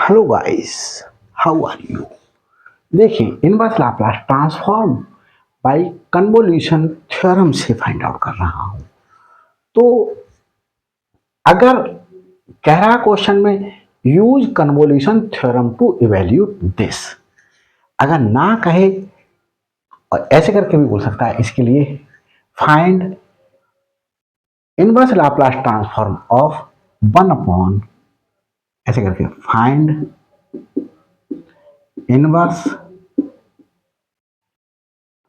Hello guys, how are you. देखिए, inverse Laplace transform by convolution theorem से find out कर रहा हूं। तो अगर कह रहा क्वेश्चन में use convolution theorem to evaluate this, अगर ना कहे और ऐसे करके भी बोल सकता है, इसके लिए find inverse Laplace transform of 1 upon, ऐसे करके find inverse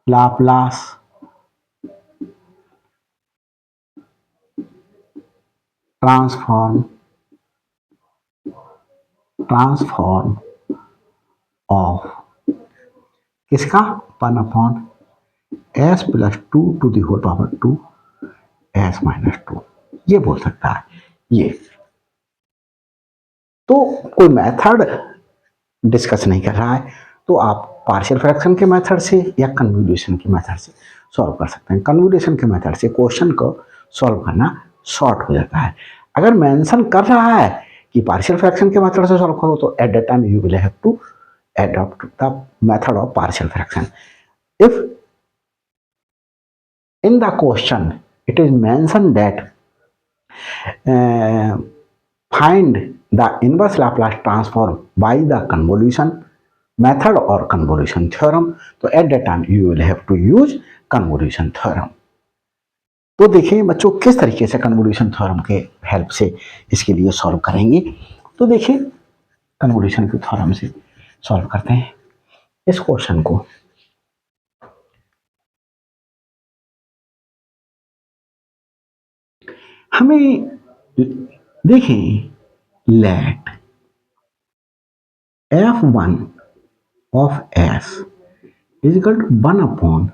Laplace transform of किसका 1 upon s plus 2 to the whole power 2 s minus 2, ये बोल सकता है। ये तो कोई मेथड डिस्कस नहीं कर रहा है, तो आप पार्शियल फ्रैक्शन के मेथड से या कन्वोल्यूशन के मेथड से सॉल्व कर सकते हैं। कन्वोल्यूशन के मेथड से क्वेश्चन को सॉल्व करना शॉर्ट हो जाता है। अगर मेंशन कर रहा है कि पार्शियल फ्रैक्शन के मेथड से सॉल्व करो, तो at that time you will have to adopt the method of partial fraction. If in the question it is mentioned that find the inverse Laplace transform by the convolution method or convolution theorem, तो at that time you will have to use convolution theorem. तो देखिए बच्चों, किस तरीके से convolution theorem के help से इसके लिए सॉल्व करेंगे। तो देखिए, कन्वोल्यूशन के थ्योरम से सॉल्व करते हैं इस क्वेश्चन को। हमें देखें, let f1 of s is equal to 1 upon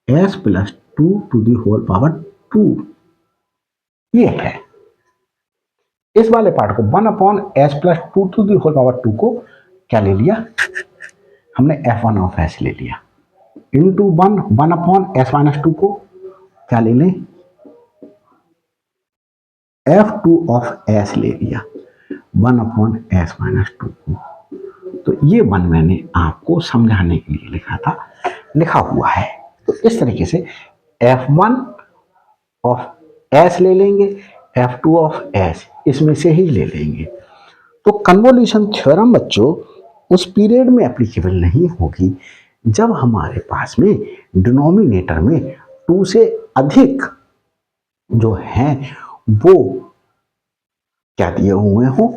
s plus 2 to the whole power 2, ये है। इस वाले पार्ट को 1 upon s plus 2 to the whole power 2 को क्या ले लिया हमने, f1 ऑफ s ले लिया, इंटू 1 अपॉन s माइनस 2 को क्या ले लें, f2 ऑफ s ले लिया, 1 अपॉन s माइनस 2 को। तो ये 1 मैंने आपको समझाने के लिए लिखा हुआ है। तो इस तरीके से f1 ऑफ s ले लेंगे, f2 ऑफ s इसमें से ही ले लेंगे। तो कन्वोल्यूशन थ्योरम बच्चों उस पीरियड में एप्लीकेबल नहीं होगी जब हमारे पास में डिनोमिनेटर में 2 से अधिक जो हैं वो क्या दिए हुए हों,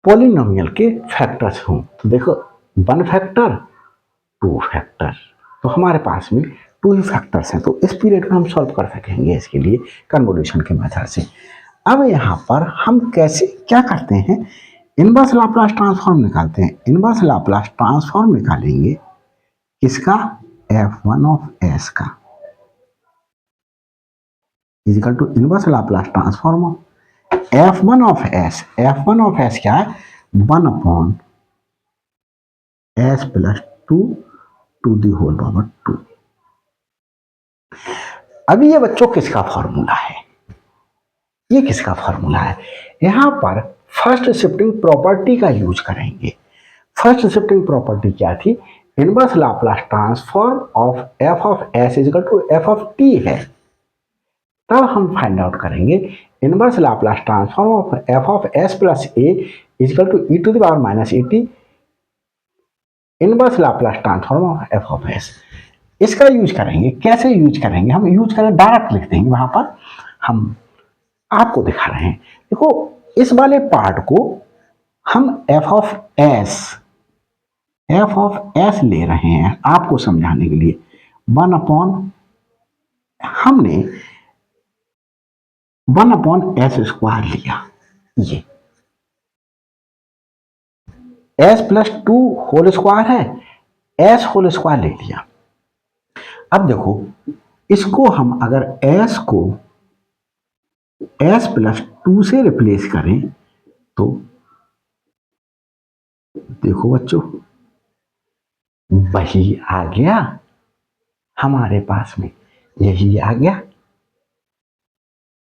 पॉलिनोमियल के फैक्टर्स हों। तो देखो, 1 फैक्टर 2 फैक्टर, तो हमारे पास में 2 ही फैक्टर्स हैं। तो इस पीरियड में हम सॉल्व कर सकेंगे इसके लिए कन्वोल्यूशन के मेथड से। अब यहाँ पर हम कैसे क्या करते हैं, इनवर्स लाप्लास ट्रांसफॉर्म निकालते हैं। इनवर्स लाप्लास ट्रांसफॉर्म निकालेंगे किसका, f1 ऑफ s का, is equal to inverse Laplace transform of f1 of s। f1 of s क्या है, 1 upon s plus 2 to the whole power 2। अभी ये बच्चों किसका फॉर्मूला है, ये किसका फॉर्मूला है, यहां पर फर्स्ट शिफ्टिंग प्रॉपर्टी का यूज करेंगे। फर्स्ट शिफ्टिंग प्रॉपर्टी क्या थी, inverse Laplace transform of f of s is equal to f of t है। तब हम फाइंड आउट करेंगे inverse Laplace transform of f of s plus a is equal to e to the power minus A t, inverse Laplace transform of f of s। इसका use करेंगे, कैसे use करेंगे, हम use करें direct लिख देंगे, वहां पर हम आपको दिखा रहे हैं। देखो, इस वाले पार्ट को हम f ऑफ s ले रहे हैं आपको समझाने के लिए। 1 अपॉन हमने 1 अपॉन s स्क्वायर लिया, ये s प्लस 2 होल स्क्वायर है, s होल स्क्वायर ले लिया। अब देखो, इसको हम अगर s को s प्लस 2 से रिप्लेस करें तो देखो बच्चों, वही आ गया हमारे पास में, यही आ गया,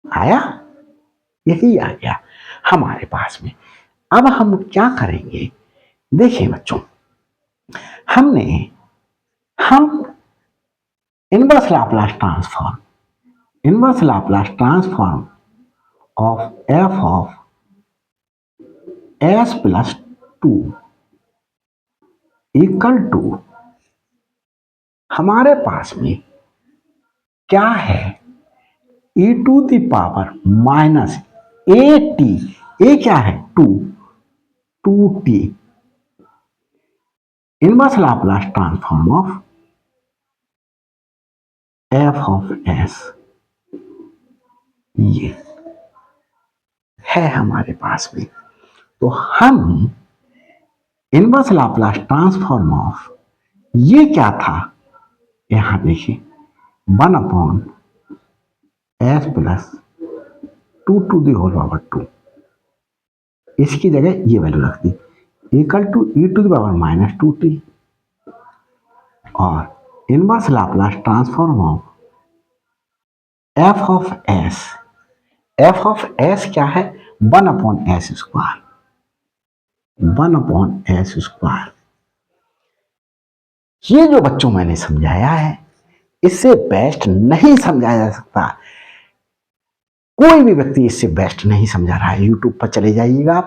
आया, यही आ गया हमारे पास में। अब हम क्या करेंगे, देखिए बच्चों, हम inverse Laplace transform of F of S plus two equal to, हमारे पास में क्या है, e to the power minus A T, A क्या है, two T, inverse Laplace transform of F of S, ये है हमारे पास में। तो हम इनवर्स लाप्लास ट्रांसफॉर्म ऑफ, ये क्या था, यहां देखिए 1/s plus two the whole power 2, इसकी जगह ये वैल्यू रख दी, equal to E to the power minus 2t, और inverse Laplace transform of F of S क्या है, 1/s स्क्वायर, 1/s स्क्वायर। ये जो बच्चों मैंने समझाया है, इससे बेस्ट नहीं समझाया जा सकता, कोई भी व्यक्ति इससे बेस्ट नहीं समझा रहा है। यूट्यूब पर चले जाइएगा,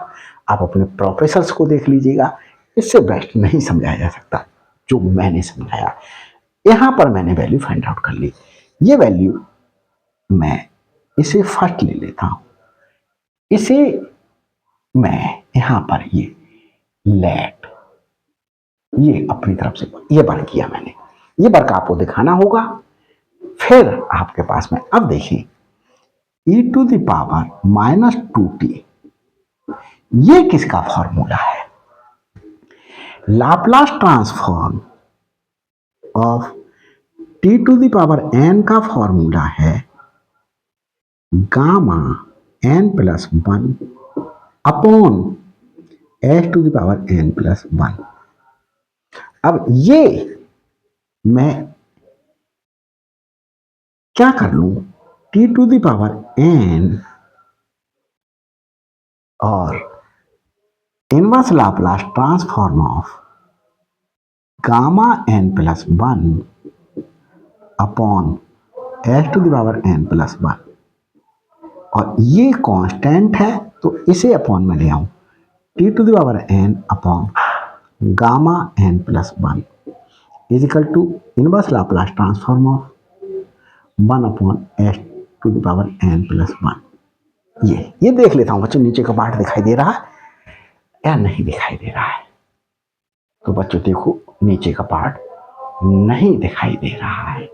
आप अपने प्रोफेसर्स को देख लीजिएगा, इससे बेस्ट नहीं समझाया जा सकता जो मैंने समझाया। यहां पर मैंने वैल्यू फाइंड आउट कर ली, ये वैल्यू मैं इसे फर्स्ट ले लेता हूं, इसे मैं यहां पर ये लेट, ये अपनी तरफ से ये बर किया मैंने, ये बर का आपको दिखाना होगा। फिर आपके पास में अब देखिए e to the power minus 2t, ये किसका फॉर्मूला है, Laplace transform of t to the power n का फॉर्मूला है gamma n plus 1 upon s to the power n plus 1। अब ये मैं क्या कर लूं, t to the power n और inverse Laplace transform of gamma n plus 1 upon s to the power n plus 1, और ये कांस्टेंट है तो इसे अपॉन में ले आऊं, t to the power n upon gamma n plus 1 is equal to inverse Laplace transform of 1/s to the power n plus 1। ये देख लेता हूं बच्चों, नीचे का पार्ट दिखाई दे रहा है या नहीं दिखाई दे रहा है, तो बच्चों देखो नीचे का पार्ट नहीं दिखाई दे रहा है,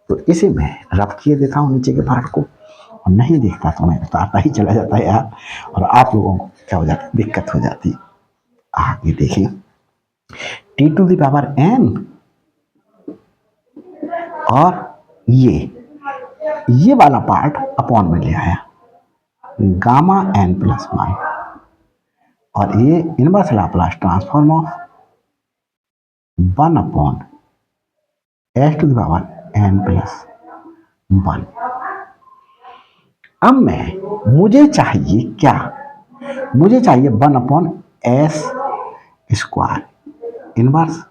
तो इसे मैं रब किए देता हूं नीचे के पार्ट को, और नहीं देखता तो मैं बताता ही चला जाता है यार, और आप लोगों को क्या हो जाती, दिक्कत हो जाती। आगे देखिए t to the power n और ये वाला पार्ट अपॉन में ले आया गामा n प्लस 1, और ये inverse Laplace transform of 1/s to the power n plus 1। अब मुझे चाहिए क्या, मुझे चाहिए 1/s square inverse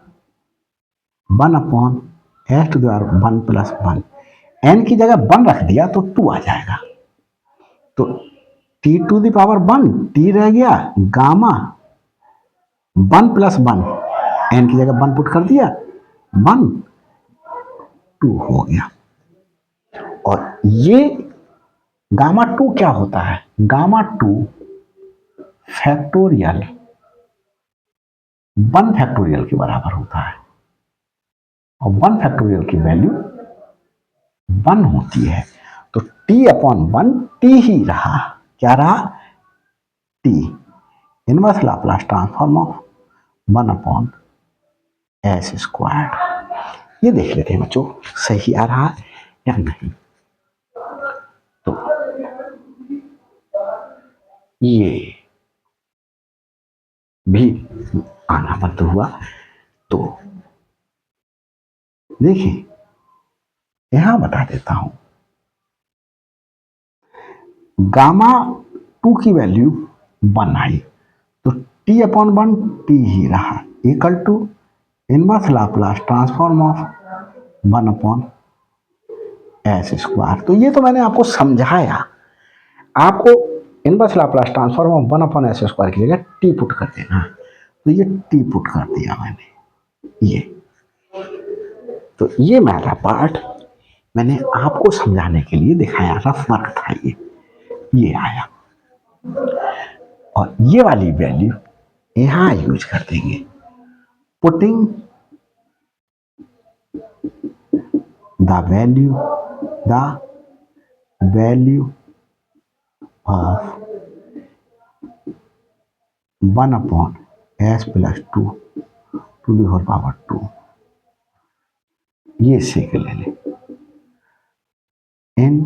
1/s to the power 1 plus 1, n की जगह 1 रख दिया तो 2 आ जाएगा, तो t to the power 1 t रह गया, गामा 1 प्लस 1, n की जगह 1 पुट कर दिया, 1 2 हो गया। और ये गामा 2 क्या होता है, गामा 2 फैक्टोरियल 1 फैक्टोरियल के बराबर होता है, और 1 फैक्टोरियल की वैल्यू 1 होती है, तो t/1 t ही रहा, क्या रहा, t, inverse Laplace transform of 1/s square. ये देख लेते हैं बच्चों सही आ रहा है या नहीं, तो ये भी आना बंद हुआ, तो देखिए यहां बता देता हूं, गामा 2 की वैल्यू 1 आई, तो टी अपॉन वन टी ही रहा, equal to inverse Laplace transform of one upon s square. तो ये तो मैंने आपको समझाया, आपको inverse Laplace transform of one upon s square की जगह टी पुट कर देना। तो ये टी पुट कर दिया मैंने, ये तो ये मेरा पार्ट मैंने आपको समझाने के लिए दिखाया, रफ वर्क था ये आया। और ये वाली वैल्यू यहां यूज कर देंगे, putting the value of one upon s plus two to the whole power two, ये सेक ले लें इन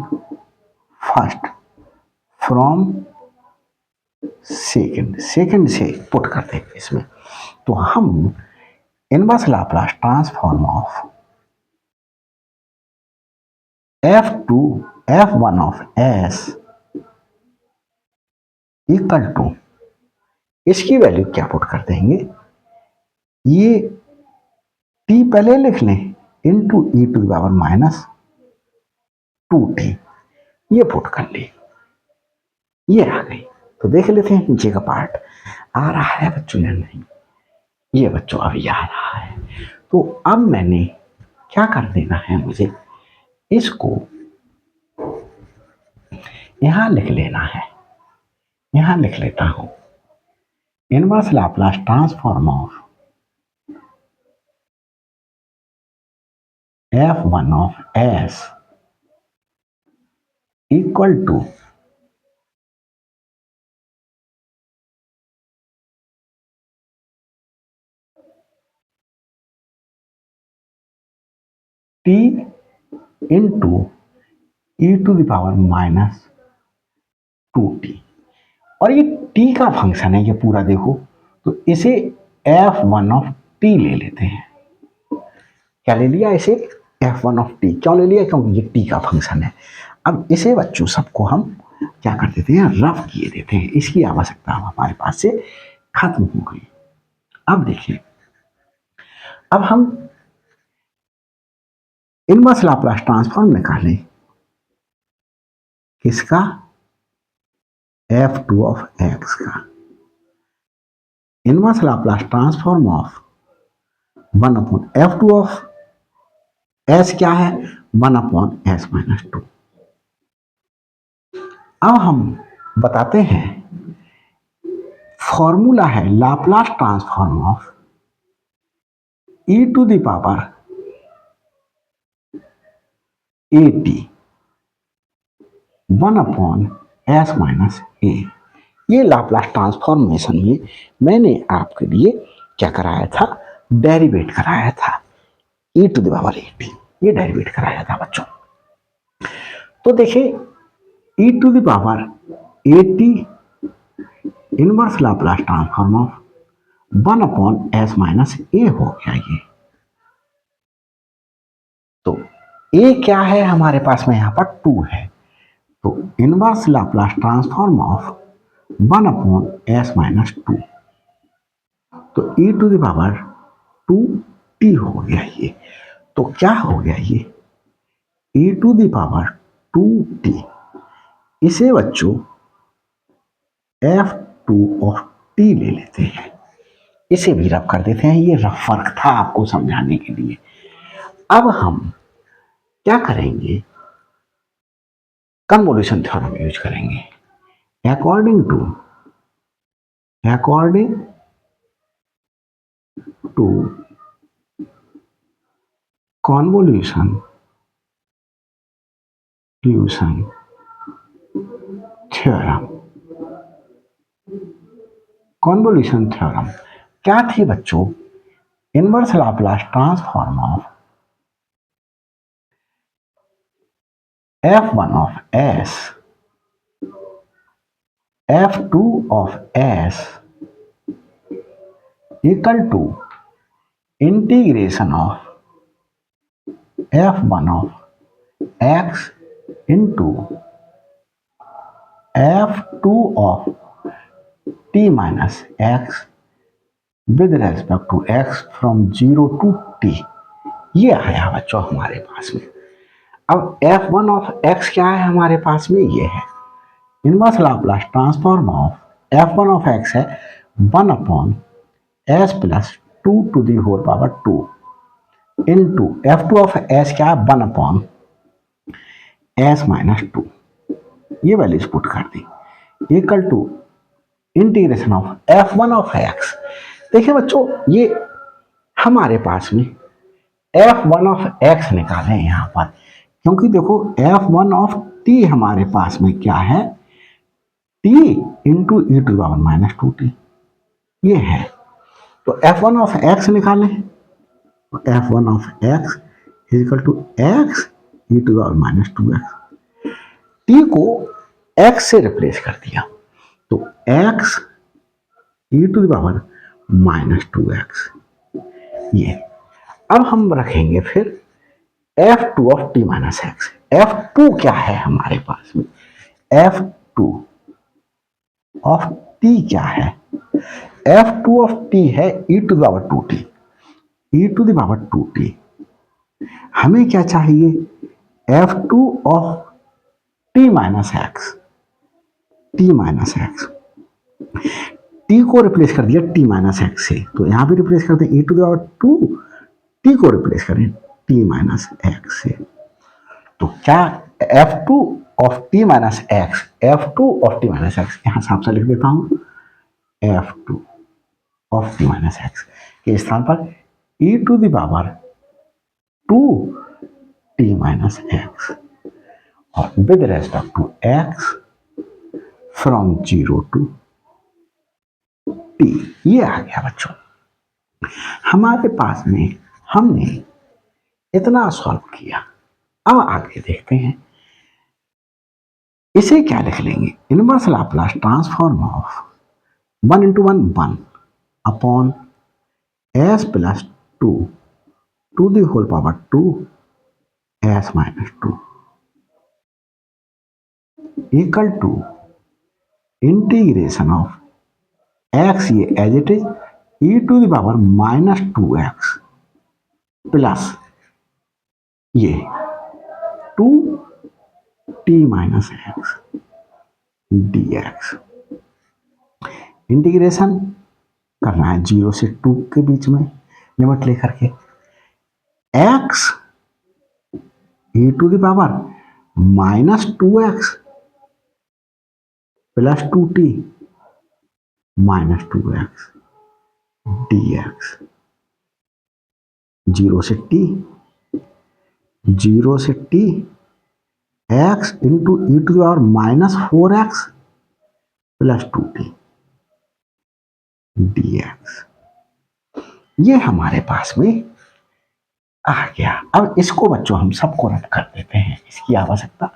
फर्स्ट फ्रॉम सेकेंड से पुट कर देंगे इसमें। तो हम inverse Laplace transform of F2 F1 of S equal to, इसकी वैल्यू क्या पुट कर देंगे, ये t पहले लिख लें into e to the power minus 2t, ये पुट कर ले, ये आ गई। तो देख लेते हैं नीचे का पार्ट आ रहा है बच्चों या नहीं। ये बच्चों अभी आ रहा है। तो अब मैंने क्या कर देना है, मुझे इसको यहां लिख लेना है, यहां लिख लेता हूं inverse Laplace transform of F1 of S equal to t into e to the power minus 2t। और ये t का फंक्शन है ये पूरा, देखो तो इसे F1 ऑफ t ले लेते हैं। क्या ले लिया इसे, F1 ऑफ t। क्यों ले लिया, क्योंकि ये t का फंक्शन है। अब इसे बच्चों सबको हम क्या कर देते हैं, रफ किए देते हैं, इसकी आवश्यकता हमारे पास से खत्म हो गई। अब देखिए, अब हम इनवर्स लाप्लास ट्रांसफॉर्म निकालें किसका, F2 ऑफ x का। Inverse Laplace transform of one upon F2 of S क्या है, वन अपॉन S माइनस 2। अब हम बताते हैं, फॉर्मूला है Laplace transform of E to the power AT one upon S minus A. ये लाप्लास ट्रांसफॉर्मेशन में मैंने आपके लिए क्या कराया था, डेरिवेट कराया था, E to the power AT, ये डेरिवेट कराया था बच्चों। तो देखिए E to the power AT inverse Laplace transform of one upon S minus A हो गया ये। तो ए क्या है हमारे पास में, यहां पर 2 है, तो inverse Laplace transform of one upon S minus 2, तो ई टू द पावर 2t हो गया ये। तो क्या हो गया ये, ई टू द पावर 2t, इसे बच्चों F2 ऑफ t ले लेते हैं, इसे भी रफ कर देते हैं। ये रफ फर्क था आपको समझाने के लिए। अब हम क्या करेंगे, कन्वोल्यूशन थ्योरम यूज करेंगे। According to convolution theorem, convolution theorem क्या थी बच्चों, inverse Laplace transform of F1 of S F2 of S equal to integration of F1 of X into F2 of t minus x with respect to x from 0 to t. ये आया बच्चों हमारे पास में। अब f1 ऑफ x क्या है हमारे पास में, ये है inverse Laplace transform of f1 of x है 1 upon s plus 2 to the whole power 2 into f2 of s क्या है 1 अपॉन s माइनस 2। ये वैल्यूज पुट कर दी equal to integration of f1 of x। देखिए बच्चों ये हमारे पास में f1 ऑफ x निकाले यहां पर, क्योंकि देखो f1 ऑफ t हमारे पास में क्या है t into e to power minus 2t ये है। तो f1 ऑफ x निकालें, तो f1 of x equal to x e to power minus 2x। t को x से रिप्लेस कर दिया तो x e to power minus 2x ये। अब हम रखेंगे फिर f2 of t minus x. f2 क्या है हमारे पास में, f2 ऑफ t क्या है, f2 ऑफ t है e to the power 2t, e to the power 2t। हमें क्या चाहिए f2 of t minus x, t minus x. t को रिप्लेस कर दिया t माइनस एक्स से, तो यहां भी रिप्लेस करते हैं e to the power 2, t को रिप्लेस करें t माइनस एक्स से। तो क्या f2 of t minus x, f2 of t minus x यहां साफ सा लिख देता हूं f2 of t minus x के स्थान पर e to the power 2 t minus X और with respect to x from 0 to t। ये आ गया बच्चों हमारे पास में, हमने इतना सॉल्व किया। अब आगे देखते हैं इसे क्या लिख लेंगे, inverse Laplace transform of 1 into 1 1 upon s plus 2 to the whole power 2 s minus 2 equal to integration of x ये as it is e to the power minus 2x plus ये 2t minus x dx। Integration करना है 0 से 2 के बीच में limit लेकर के, x e to the power minus 2x plus 2t minus 2x dx। 0 से t, 0 से t x into e to the power minus 4x plus 2t dx। ये हमारे पास में आ गया। अब इसको बच्चों हम सबको रद्द कर देते हैं, इसकी आवश्यकता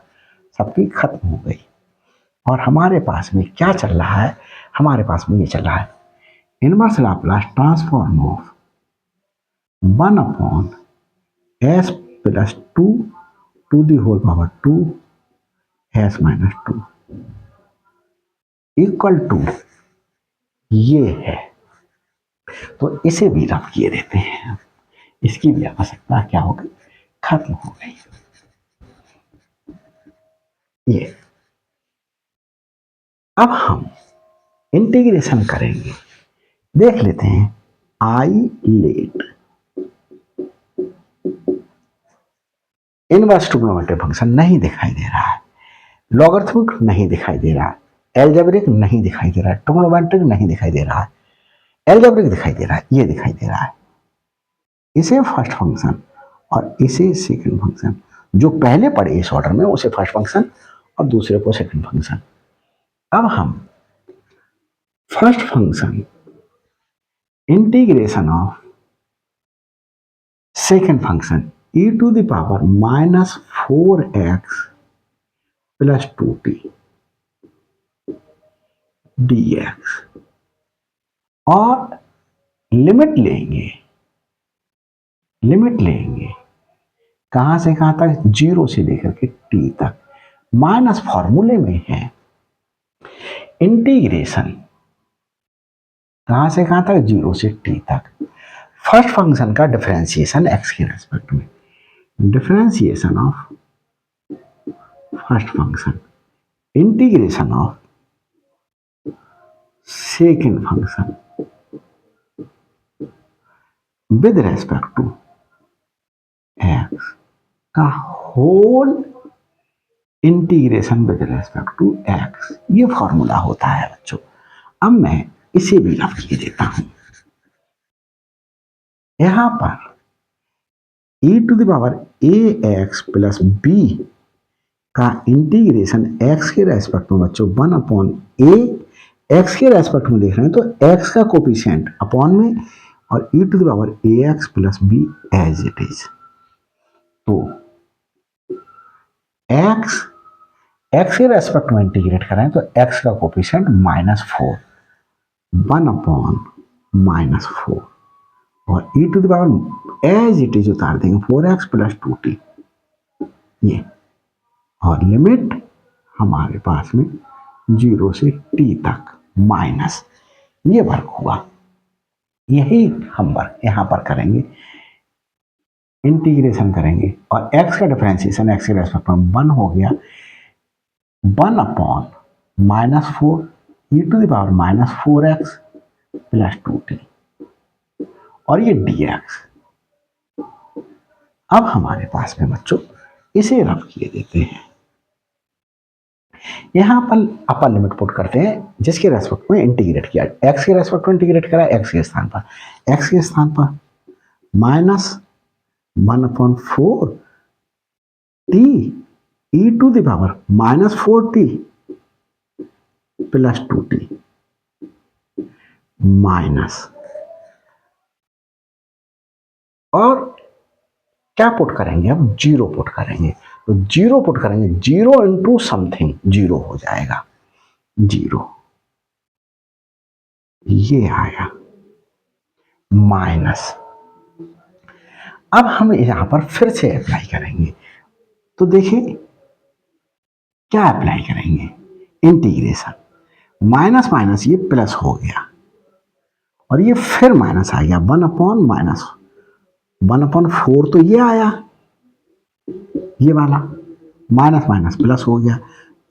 सबकी खत्म हो गई और हमारे पास में क्या चल रहा है, हमारे पास में ये चल रहा है inverse Laplace transform of 1 upon s plus 2 to the whole power 2 s minus 2 equal to ये है। तो इसे भी रफ किए देते हैं, इसकी भी आवश्यकता क्या हो गई, खत्म हो गई। ये अब हम इंटीग्रेशन करेंगे, देख लेते हैं I let inverse trigonometric function नहीं दिखाई दे रहा है, लॉगरिथमिक नहीं दिखाई दे रहा है, एल्जेब्रिक नहीं दिखाई दे रहा है, ट्रिग्नोमेट्रिक नहीं दिखाई दे रहा है, एल्जेब्रिक दिखाई दे रहा है, ये दिखाई दे रहा है। इसे फर्स्ट फंक्शन और इसे सेकंड फंक्शन, जो पहले पढ़े इस ऑर्डर में उसे फर्स्ट फंक्शन और दूसरे को सेकंड फंक्शन। अब हम first function integration of second function e to the power minus 4x plus 2t dx और लिमिट लेंगे, लिमिट लेंगे कहां से कहां तक, 0 से लेकर के t तक। माइनस फॉर्मूले में है इंटीग्रेशन कहां से कहां तक, 0 से t तक। फर्स्ट फंक्शन का डिफरेंशिएशन x के रेस्पेक्ट में, differentiation of first function, integration of second function with respect to x का whole integration with respect to x, ये फॉर्मूला होता है बच्चों। अब मैं इसे भी रफ किए देता हूं। यहां पर e to the power ax plus b का इंटीग्रेशन x के रेस्पेक्ट में बच्चों 1/a, x के रेस्पेक्ट में देख रहे हैं तो x का कोफिशिएंट अपॉन में और e to the power ax plus b as it is. तो x के रेस्पेक्ट में इंटीग्रेट करें तो x का कोफिशिएंट -4, 1/-4 और e to the power as it is उतार देंगे 4x प्लस 2t, ये, और लिमिट हमारे पास में 0 से t तक माइनस, ये वर्क हुआ। यही हम वर्क यहां पर करेंगे, इंटीग्रेशन करेंगे और x का डिफरेंशिएशन x के रेस्पेक्ट में 1 हो गया 1/-4 e to the power -4x plus 2t और ये dx। अब हमारे पास में बच्चों इसे रफ किए देते हैं। यहां पर अपर लिमिट पुट करते हैं जिसके रेस्पेक्ट में इंटीग्रेट किया, x के रेस्पेक्ट में इंटीग्रेट करा, x के स्थान पर -1/4 t e to the power -4t plus 2t minus, और क्या पुट करेंगे, अब 0 पुट करेंगे। तो 0 पुट करेंगे, 0 इंटू समथिंग 0 हो जाएगा, 0 ये आया माइनस। अब हम यहां पर फिर से अप्लाई करेंगे, तो देखिए क्या अप्लाई करेंगे, इंटीग्रेशन, माइनस माइनस ये प्लस हो गया और ये फिर माइनस आ गया 1/4 तो ये आया, ये वाला माइनस माइनस प्लस हो गया,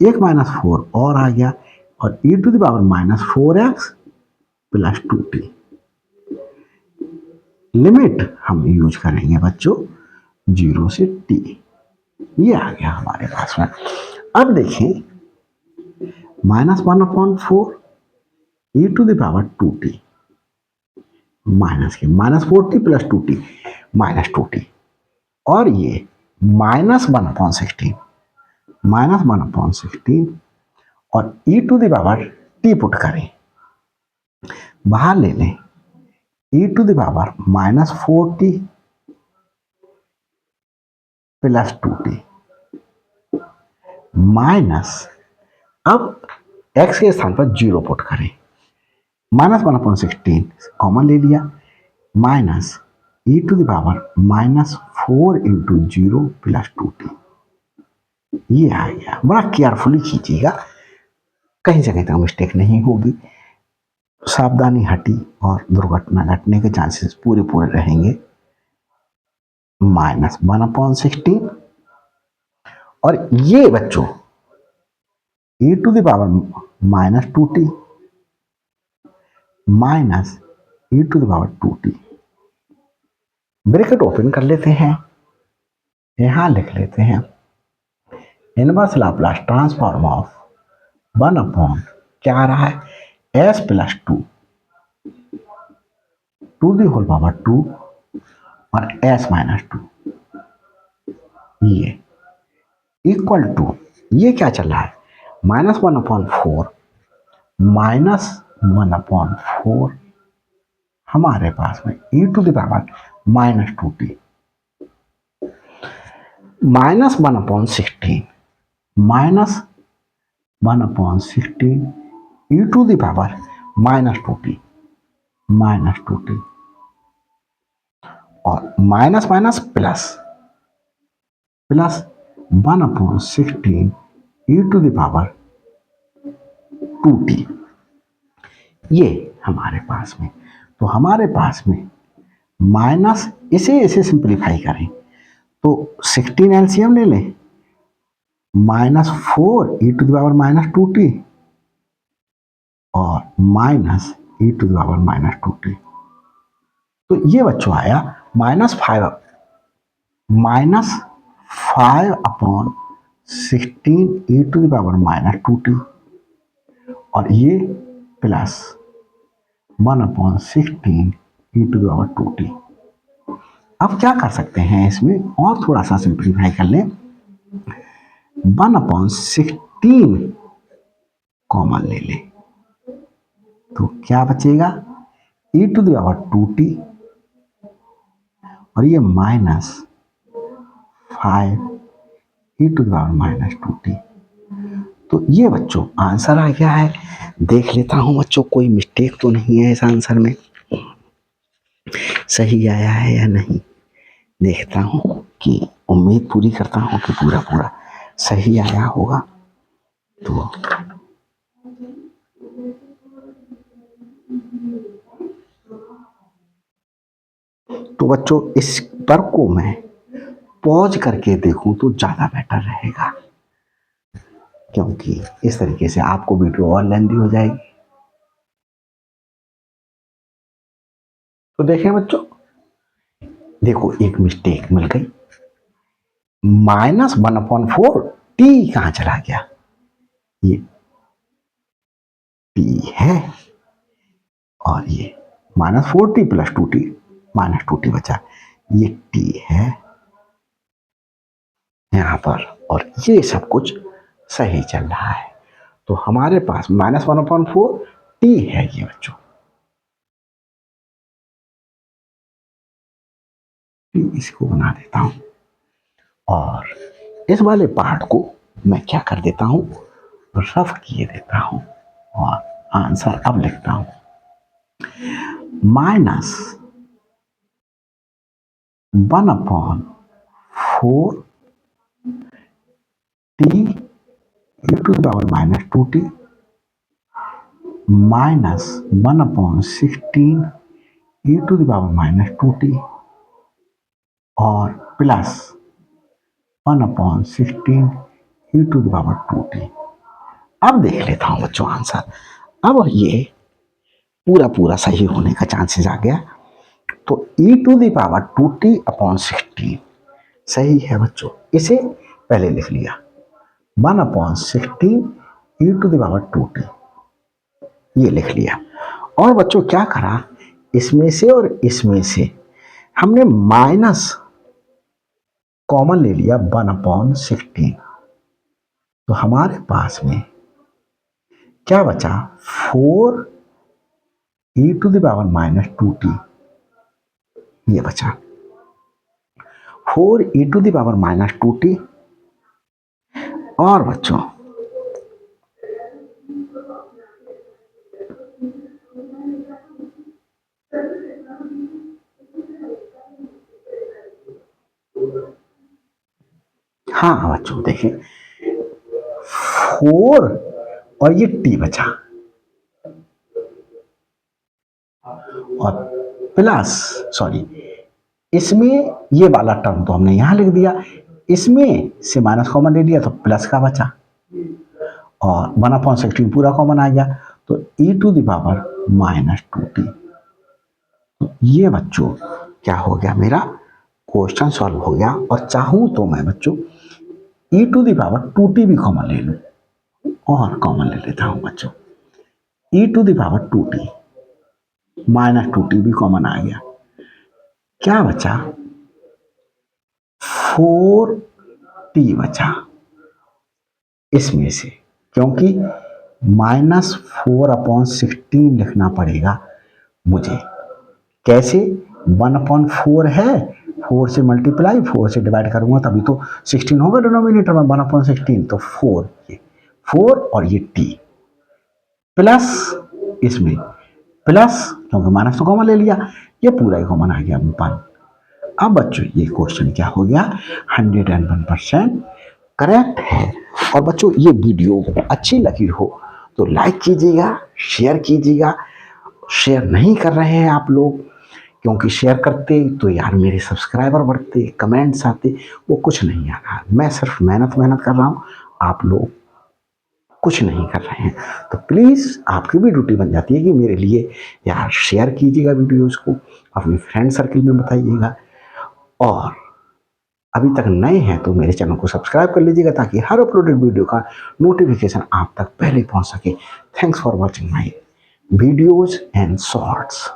एक -4 और आ गया और e to the power -4x plus 2t। Limit हम यूज करेंगे बच्चों 0 से t, ये आ गया हमारे पास में। अब देखें -1/4 e to the power 2t minus के -4t plus 2t minus 2t और ये -1/16 और e to the power t put करें, बाहर ले लें, e to the power -4t plus 2t minus, अब x के स्थान पर 0 पुट करें, -1/16 कॉमन ले लिया, minus e to the power -4 into 0 plus 2t, ये आ गया। बड़ा केयरफुली खींचिएगा, कहीं जगह तक मिस्टेक नहीं होगी, सावधानी हटी और दुर्घटना घटने के चांसेस पूरे रहेंगे। -1/16 और ये बच्चों e to the power -2t minus e to the power 2t, bracket open कर लेते हैं, यहां लिख लेते हैं इनवर्स लाप्लास ट्रांसफॉर्म ऑफ 1/ क्या आ रहा है s plus 2 to the whole power 2 और s माइनस 2, ये इक्वल टू, ये क्या चल रहा है -1/4 -1/4 हमारे पास में e to the power -2t -1/16 e to the power -2t और minus minus plus 1/16 e to the power 2t, ये हमारे पास में, तो हमारे पास में माइनस, इसे सिंप्लीफाई करें तो 16 एलसीएम ले लें, -4 e⁻²t और -e⁻²t। तो ये बच्चों आया -5/16 e⁻²t और ये +1/16 e⁻²t। अब क्या कर सकते हैं इसमें, और थोड़ा सा सिंप्लीफाई कर लें, 1/16 कॉमन ले लें तो क्या बचेगा, e⁻²t और ये -5 e⁻²t। तो ये बच्चों आंसर आ गया है। देख लेता हूं बच्चों कोई मिस्टेक तो नहीं है इस आंसर में, सही आया है या नहीं। देखता हूं कि उम्मीद पूरी करता हूं कि पूरा पूरा सही आया होगा। तो बच्चों इस पर को मैं पॉज करके देखूं तो ज्यादा बेटर रहेगा, क्योंकि इस तरीके से आपको वीडियो और लेंदी हो जाएगी। तो देखें बच्चों, देखो एक मिस्टेक मिल गई, -1/4 टी कहां चला गया, ये टी है और ये -4t + 2t -2t बचा, ये टी है यहां पर, और ये सब कुछ सही चल रहा है। तो हमारे पास -1/4 टी है ये बच्चों, इसको बना देता हूं और इस वाले पार्ट को मैं क्या कर देता हूं, रफ किए देता हूं और आंसर अब लिखता हूं, -1/4 t e⁻²t -1/16 e⁻²t और +1/16 e⁻²t। अब देख लेता हूं बच्चों आंसर, अब ये पूरा पूरा सही होने का चांसेस आ गया। तो e⁻²t/16 सही है बच्चों, इसे पहले लिख लिया 1/16 e⁻²t, ये लिख लिया। और बच्चों क्या करा, इसमें से और इसमें से हमने माइनस कॉमन ले लिया 1/16, तो हमारे पास में क्या बचा, 4 e⁻²t, ये बचा 4 e⁻²t। और बच्चों हाँ बच्चों देखें, 4 और ये t बचा और प्लस, सॉरी, इसमें ये वाला टर्म तो हमने यहां लिख दिया, इसमें से माइनस कॉमन ले लिया तो प्लस का बचा और 1/16 पूरा कॉमन आ गया, तो e⁻²t। तो ये बच्चों क्या हो गया, मेरा क्वेश्चन सॉल्व हो गया। और चाहूं तो मैं बच्चों e⁻²t भी कॉमन ले लूं, और कॉमन ले लेता हूं बच्चों, e⁻²t -2t भी कॉमन आ गया, क्या बचा, 4t बचा इसमें से, क्योंकि -4/16 लिखना पड़ेगा मुझे। कैसे, 1/4 है, 4 से मल्टीप्लाई 4 से डिवाइड करूंगा तभी तो 16 होगा डिनोमिनेटर में, 1/16, तो 4 और ये t प्लस, इसमें प्लस क्योंकि माइनस तो कॉमन ले लिया, ये पूरा ही कॉमन आ गया 1। अब बच्चों ये क्वेश्चन क्या हो गया, 101% करेक्ट है। और बच्चों ये वीडियो अच्छी लगी हो तो लाइक कीजिएगा, शेयर कीजिएगा, शेयर नहीं कर रहे हैं आप लोग, क्योंकि शेयर करते तो यार मेरे सब्सक्राइबर बढ़ते, कमेंट्स आते, वो कुछ नहीं आ रहा। मैं सिर्फ मेहनत मेहनत कर रहा हूँ, आप लोग कुछ नहीं कर रहे हैं। तो प्लीज़ आपकी भी ड्यूटी बन जाती है कि मेरे लिए यार शेयर कीजिएगा वीडियोज़ को, अपने फ्रेंड सर्किल में बताइएगा, और अभी तक नए हैं तो मेरे चैनल को सब्सक्राइब कर लीजिएगा ताकि हर अपलोडेड वीडियो का नोटिफिकेशन आप तक पहले पहुंच सके। Thanks for watching my videos and shorts.